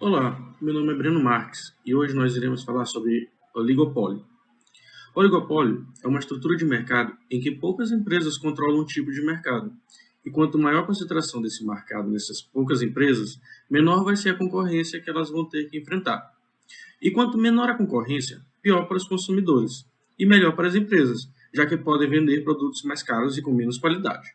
Olá, meu nome é Breno Marques e hoje nós iremos falar sobre oligopólio. Oligopólio é uma estrutura de mercado em que poucas empresas controlam um tipo de mercado. E quanto maior a concentração desse mercado nessas poucas empresas, menor vai ser a concorrência que elas vão ter que enfrentar. E quanto menor a concorrência, pior para os consumidores e melhor para as empresas, já que podem vender produtos mais caros e com menos qualidade.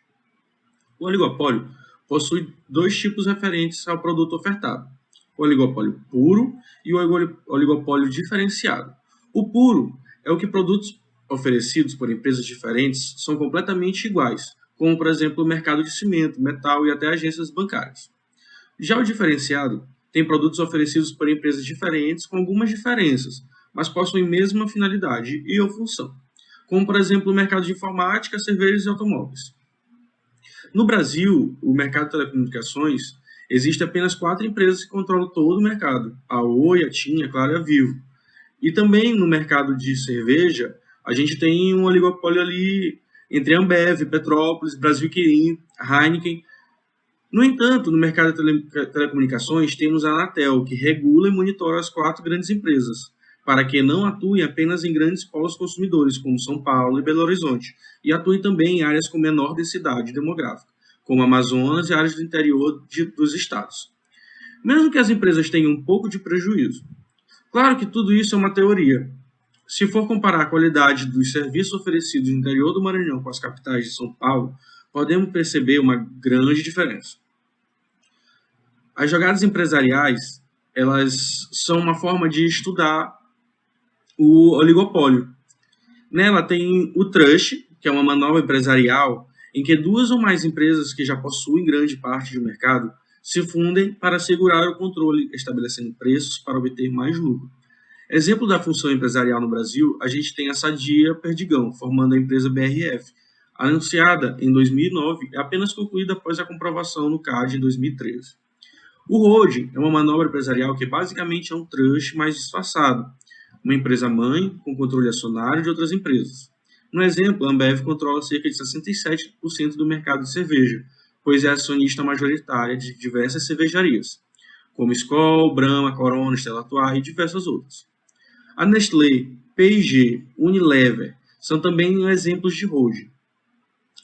O oligopólio possui dois tipos referentes ao produto ofertado: o oligopólio puro e o oligopólio diferenciado. O puro é o que produtos oferecidos por empresas diferentes são completamente iguais, como, por exemplo, o mercado de cimento, metal e até agências bancárias. Já o diferenciado tem produtos oferecidos por empresas diferentes com algumas diferenças, mas possuem a mesma finalidade e ou função, como, por exemplo, o mercado de informática, cervejas e automóveis. No Brasil, o mercado de telecomunicações, existe apenas 4 empresas que controlam todo o mercado: a Oi, a TIM, a Claro e a Vivo. E também no mercado de cerveja, a gente tem um oligopólio ali entre a Ambev, Petrópolis, Brasil Kirin, Heineken. No entanto, no mercado de telecomunicações, temos a Anatel, que regula e monitora as 4 grandes empresas, para que não atuem apenas em grandes polos consumidores, como São Paulo e Belo Horizonte, e atuem também em áreas com menor densidade demográfica, como Amazonas e áreas do interior dos estados. Mesmo que as empresas tenham um pouco de prejuízo. Claro que tudo isso é uma teoria. Se for comparar a qualidade dos serviços oferecidos no interior do Maranhão com as capitais de São Paulo, podemos perceber uma grande diferença. As jogadas empresariais, elas são uma forma de estudar o oligopólio. Nela tem o trust, que é uma manobra empresarial em que duas ou mais empresas que já possuem grande parte do mercado se fundem para assegurar o controle, estabelecendo preços para obter mais lucro. Exemplo da função empresarial no Brasil, a gente tem a Sadia Perdigão, formando a empresa BRF, anunciada em 2009 e apenas concluída após a comprovação no CAD em 2013. O holding é uma manobra empresarial que basicamente é um trust mais disfarçado, uma empresa-mãe com controle acionário de outras empresas. No exemplo, a Ambev controla cerca de 67% do mercado de cerveja, pois é acionista majoritária de diversas cervejarias, como Skol, Brahma, Corona, Stella Artois e diversas outras. A Nestlé, P&G, Unilever são também exemplos de holding.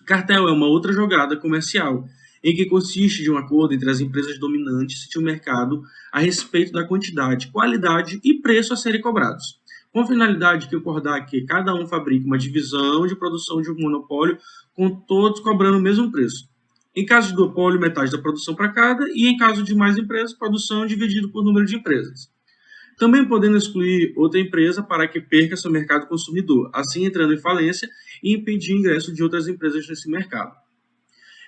Cartel é uma outra jogada comercial, em que consiste de um acordo entre as empresas dominantes de um mercado a respeito da quantidade, qualidade e preço a serem cobrados, com a finalidade de concordar que cada um fabrique uma divisão de produção de um monopólio, com todos cobrando o mesmo preço. Em caso de duopólio, metade da produção para cada, e em caso de mais empresas, produção dividido por número de empresas. Também podendo excluir outra empresa para que perca seu mercado consumidor, assim entrando em falência e impedir o ingresso de outras empresas nesse mercado.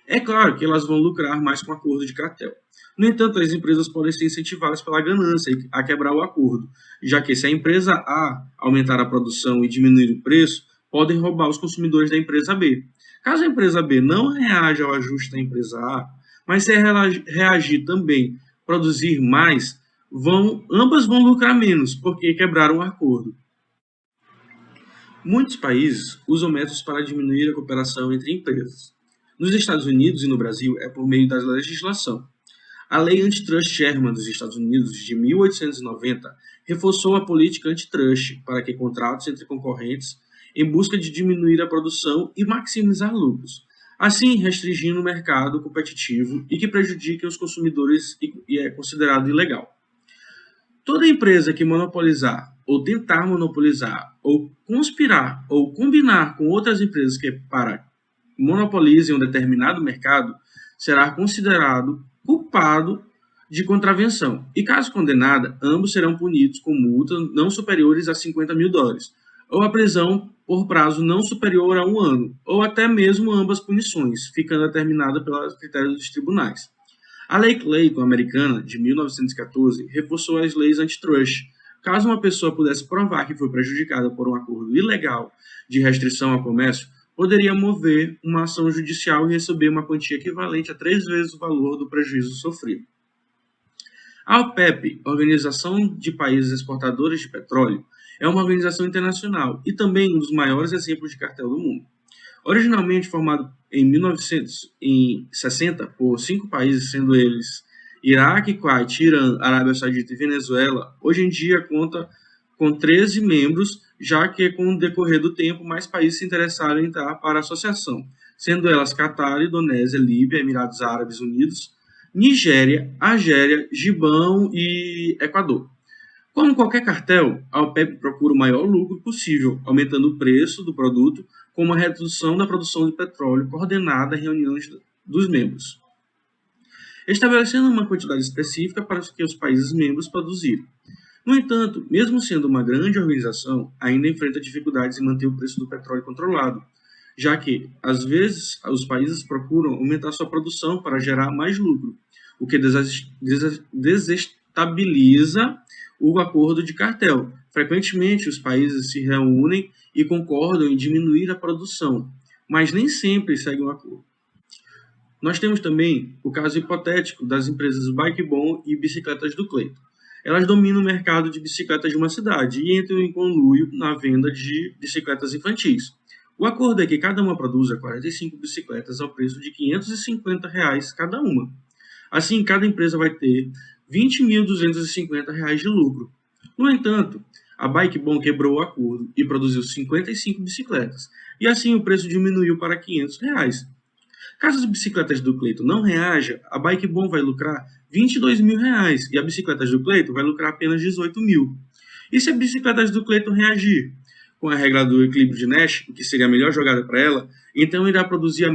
É claro que elas vão lucrar mais com o acordo de cartel. No entanto, as empresas podem ser incentivadas pela ganância a quebrar o acordo, já que se a empresa A aumentar a produção e diminuir o preço, podem roubar os consumidores da empresa B. Caso a empresa B não reaja ao ajuste da empresa A, mas se reagir também, produzir mais, ambas vão lucrar menos, porque quebraram o acordo. Muitos países usam métodos para diminuir a cooperação entre empresas. Nos Estados Unidos e no Brasil é por meio da legislação. A Lei Antitrust Sherman dos Estados Unidos, de 1890, reforçou a política antitrust para que contratos entre concorrentes em busca de diminuir a produção e maximizar lucros, assim restringindo o mercado competitivo e que prejudique os consumidores e é considerado ilegal. Toda empresa que monopolizar, ou tentar monopolizar, ou conspirar, ou combinar com outras empresas que monopolizem um determinado mercado, será considerado culpado de contravenção. E caso condenada, ambos serão punidos com multas não superiores a US$ 50.000, ou a prisão por prazo não superior a 1 ano, ou até mesmo ambas punições, ficando determinada pelos critérios dos tribunais. A Lei Clayton americana, de 1914, reforçou as leis antitrust. Caso uma pessoa pudesse provar que foi prejudicada por um acordo ilegal de restrição ao comércio, poderia mover uma ação judicial e receber uma quantia equivalente a 3 vezes o valor do prejuízo sofrido. A OPEP, Organização de Países Exportadores de Petróleo, é uma organização internacional e também um dos maiores exemplos de cartel do mundo. Originalmente formado em 1960 por 5 países, sendo eles Iraque, Kuwait, Irã, Arábia Saudita e Venezuela, hoje em dia conta com 13 membros, já que com o decorrer do tempo mais países se interessaram em entrar para a associação, sendo elas Catar, Indonésia, Líbia, Emirados Árabes Unidos, Nigéria, Argélia, Gibão e Equador. Como qualquer cartel, a OPEP procura o maior lucro possível, aumentando o preço do produto com uma redução da produção de petróleo coordenada em reuniões dos membros, estabelecendo uma quantidade específica para que os países membros produzirem. No entanto, mesmo sendo uma grande organização, ainda enfrenta dificuldades em manter o preço do petróleo controlado, já que, às vezes, os países procuram aumentar sua produção para gerar mais lucro, o que desestabiliza o acordo de cartel. Frequentemente, os países se reúnem e concordam em diminuir a produção, mas nem sempre seguem o acordo. Nós temos também o caso hipotético das empresas Bikebon e Bicicletas do Cleiton. Elas dominam o mercado de bicicletas de uma cidade e entram em conluio na venda de bicicletas infantis. O acordo é que cada uma produza 45 bicicletas ao preço de R$ 550 cada uma. Assim, cada empresa vai ter R$ 20.250 de lucro. No entanto, a Bikebon quebrou o acordo e produziu 55 bicicletas, e assim o preço diminuiu para R$ 500. Caso as bicicletas do Cleiton não reaja, a Bikebon vai lucrar R$ 22.000 e a bicicletas do Cleiton vai lucrar apenas 18 mil. E se a bicicletas do Cleiton reagir com a regra do equilíbrio de Nash, que seria a melhor jogada para ela, então irá produzir a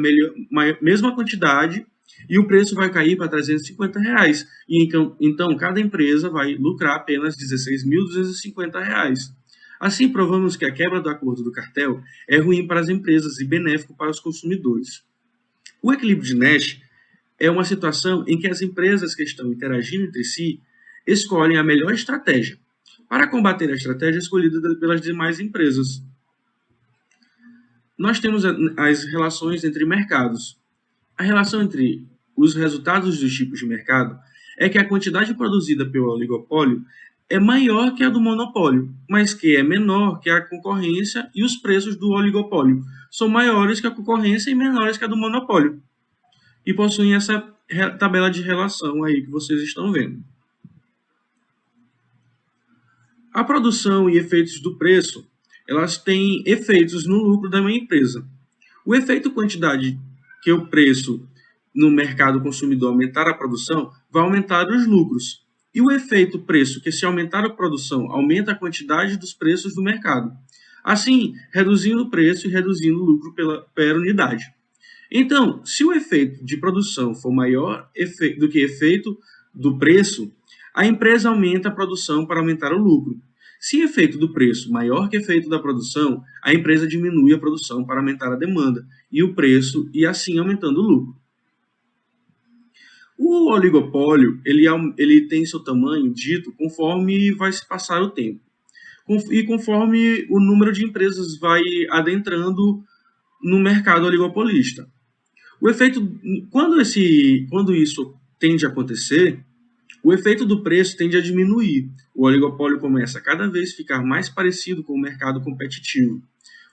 mesma quantidade e o preço vai cair para R$ 350. E então cada empresa vai lucrar apenas R$ 16.250. Assim, provamos que a quebra do acordo do cartel é ruim para as empresas e benéfico para os consumidores. O equilíbrio de Nash é uma situação em que as empresas que estão interagindo entre si escolhem a melhor estratégia para combater a estratégia escolhida pelas demais empresas. Nós temos as relações entre mercados. A relação entre os resultados dos tipos de mercado é que a quantidade produzida pelo oligopólio é maior que a do monopólio, mas que é menor que a concorrência, e os preços do oligopólio são maiores que a concorrência e menores que a do monopólio. E possuem essa tabela de relação aí que vocês estão vendo. A produção e efeitos do preço, elas têm efeitos no lucro da minha empresa. O efeito quantidade que o preço no mercado consumidor aumentar a produção, vai aumentar os lucros. E o efeito preço, que se aumentar a produção, aumenta a quantidade dos preços do mercado. Assim, reduzindo o preço e reduzindo o lucro per unidade. Então, se o efeito de produção for maior do que o efeito do preço, a empresa aumenta a produção para aumentar o lucro. Se o efeito do preço maior que o efeito da produção, a empresa diminui a produção para aumentar a demanda e o preço, e assim aumentando o lucro. O oligopólio ele tem seu tamanho dito conforme vai se passar o tempo e conforme o número de empresas vai adentrando no mercado oligopolista. O efeito, quando isso tende a acontecer, o efeito do preço tende a diminuir. O oligopólio começa a cada vez ficar mais parecido com o mercado competitivo.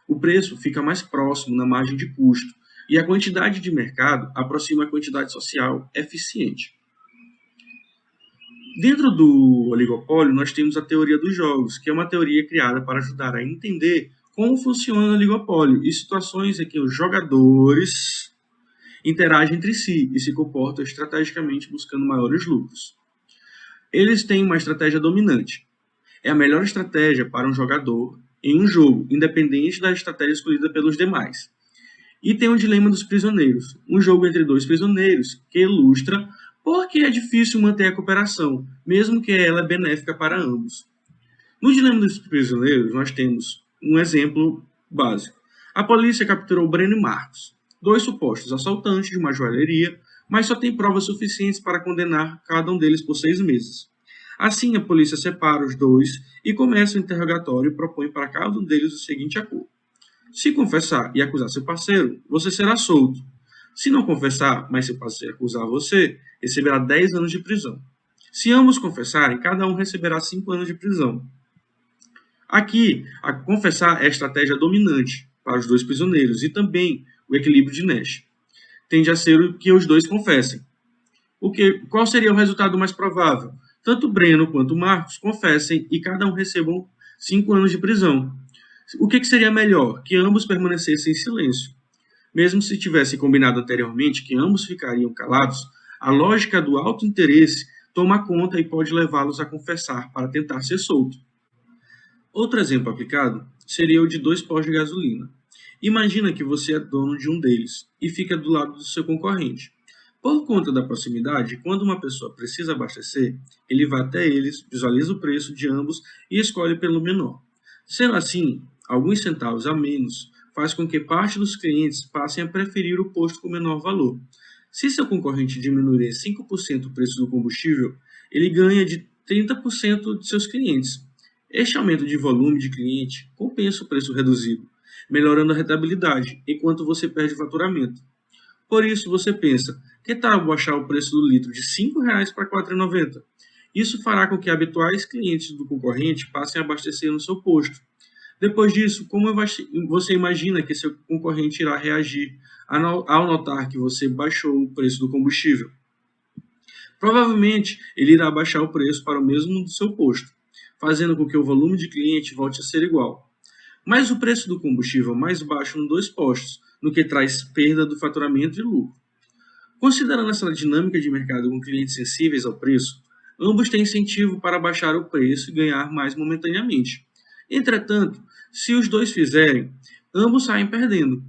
O preço fica mais próximo na margem de custo e a quantidade de mercado aproxima a quantidade social eficiente. Dentro do oligopólio, nós temos a teoria dos jogos, que é uma teoria criada para ajudar a entender como funciona o oligopólio e situações em que os jogadores interagem entre si e se comportam estrategicamente buscando maiores lucros. Eles têm uma estratégia dominante. É a melhor estratégia para um jogador em um jogo, independente da estratégia escolhida pelos demais. E tem o dilema dos prisioneiros, um jogo entre dois prisioneiros, que ilustra por que é difícil manter a cooperação, mesmo que ela é benéfica para ambos. No dilema dos prisioneiros, nós temos um exemplo básico. A polícia capturou Breno e Marcos, dois supostos assaltantes de uma joalheria, mas só tem provas suficientes para condenar cada um deles por 6 meses. Assim, a polícia separa os dois e começa o interrogatório e propõe para cada um deles o seguinte acordo: se confessar e acusar seu parceiro, você será solto. Se não confessar, mas seu parceiro acusar você, receberá 10 anos de prisão. Se ambos confessarem, cada um receberá 5 anos de prisão. Aqui, a confessar é a estratégia dominante para os dois prisioneiros e também o equilíbrio de Nash. Tende a ser o que os dois confessem. Qual seria o resultado mais provável? Tanto Breno quanto Marcos confessem e cada um recebam 5 anos de prisão. O que seria melhor? Que ambos permanecessem em silêncio. Mesmo se tivesse combinado anteriormente que ambos ficariam calados, a lógica do alto interesse toma conta e pode levá-los a confessar para tentar ser solto. Outro exemplo aplicado seria o de 2 postos de gasolina. Imagina que você é dono de um deles e fica do lado do seu concorrente. Por conta da proximidade, quando uma pessoa precisa abastecer, ele vai até eles, visualiza o preço de ambos e escolhe pelo menor. Sendo assim, alguns centavos a menos faz com que parte dos clientes passem a preferir o posto com menor valor. Se seu concorrente diminuir 5% o preço do combustível, ele ganha de 30% de seus clientes. Este aumento de volume de cliente compensa o preço reduzido, melhorando a rentabilidade, enquanto você perde faturamento. Por isso, você pensa, que tal baixar o preço do litro de R$ 5,00 para R$ 4,90? Isso fará com que habituais clientes do concorrente passem a abastecer no seu posto. Depois disso, como você imagina que seu concorrente irá reagir ao notar que você baixou o preço do combustível? Provavelmente, ele irá baixar o preço para o mesmo do seu posto, fazendo com que o volume de cliente volte a ser igual. Mas o preço do combustível mais baixo nos 2 postos, no que traz perda do faturamento e lucro. Considerando essa dinâmica de mercado com clientes sensíveis ao preço, ambos têm incentivo para baixar o preço e ganhar mais momentaneamente. Entretanto, se os dois fizerem, ambos saem perdendo.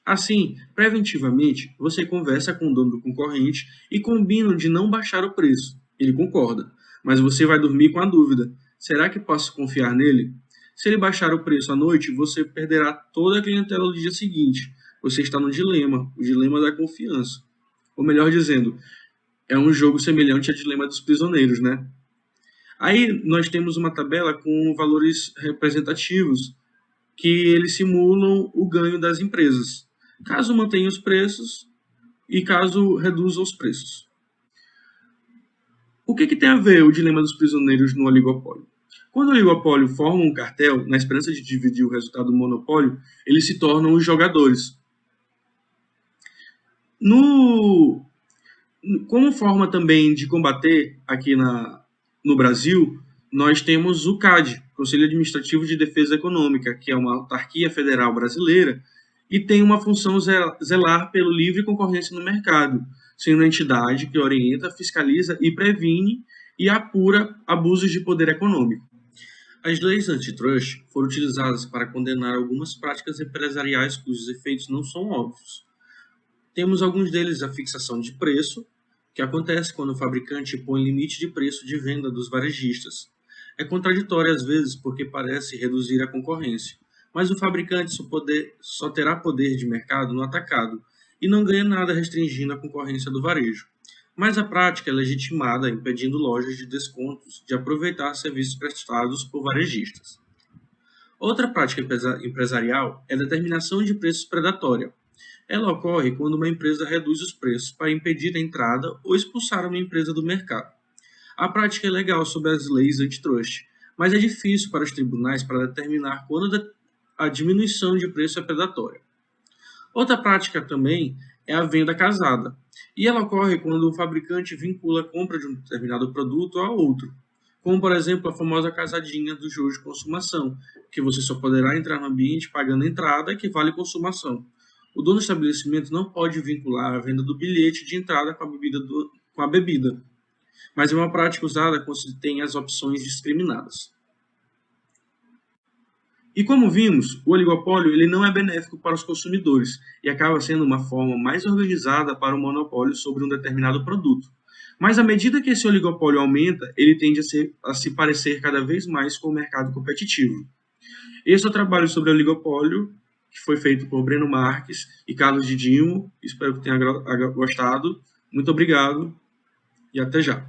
Assim, preventivamente, você conversa com o dono do concorrente e combinam de não baixar o preço. Ele concorda, mas você vai dormir com a dúvida: será que posso confiar nele? Se ele baixar o preço à noite, você perderá toda a clientela do dia seguinte. Você está no dilema, o dilema da confiança. Ou melhor dizendo, é um jogo semelhante ao dilema dos prisioneiros, né? Aí nós temos uma tabela com valores representativos que eles simulam o ganho das empresas, caso mantenha os preços e caso reduza os preços. O que tem a ver o dilema dos prisioneiros no oligopólio? Quando o oligopólio forma um cartel, na esperança de dividir o resultado do monopólio, eles se tornam os jogadores. Como forma também de combater aqui no Brasil, nós temos o CAD, Conselho Administrativo de Defesa Econômica, que é uma autarquia federal brasileira e tem uma função zelar pelo livre concorrência no mercado, sendo a entidade que orienta, fiscaliza e previne e apura abusos de poder econômico. As leis antitrust foram utilizadas para condenar algumas práticas empresariais cujos efeitos não são óbvios. Temos alguns deles a fixação de preço, que acontece quando o fabricante põe limite de preço de venda dos varejistas. É contraditório às vezes porque parece reduzir a concorrência, mas o fabricante só terá poder de mercado no atacado e não ganha nada restringindo a concorrência do varejo. Mas a prática é legitimada impedindo lojas de descontos de aproveitar serviços prestados por varejistas. Outra prática empresarial é a determinação de preços predatória. Ela ocorre quando uma empresa reduz os preços para impedir a entrada ou expulsar uma empresa do mercado. A prática é legal sob as leis antitrust, mas é difícil para os tribunais para determinar quando a diminuição de preço é predatória. Outra prática também é a venda casada, e ela ocorre quando o fabricante vincula a compra de um determinado produto a outro, como por exemplo a famosa casadinha do jogo de consumação, que você só poderá entrar no ambiente pagando a entrada que vale consumação. O dono do estabelecimento não pode vincular a venda do bilhete de entrada com a bebida, mas é uma prática usada quando se tem as opções discriminadas. E como vimos, o oligopólio ele não é benéfico para os consumidores e acaba sendo uma forma mais organizada para o monopólio sobre um determinado produto. Mas à medida que esse oligopólio aumenta, ele tende a se parecer cada vez mais com o mercado competitivo. Esse é o trabalho sobre o oligopólio, que foi feito por Breno Marques e Carlos Didimo. Espero que tenha gostado. Muito obrigado e até já.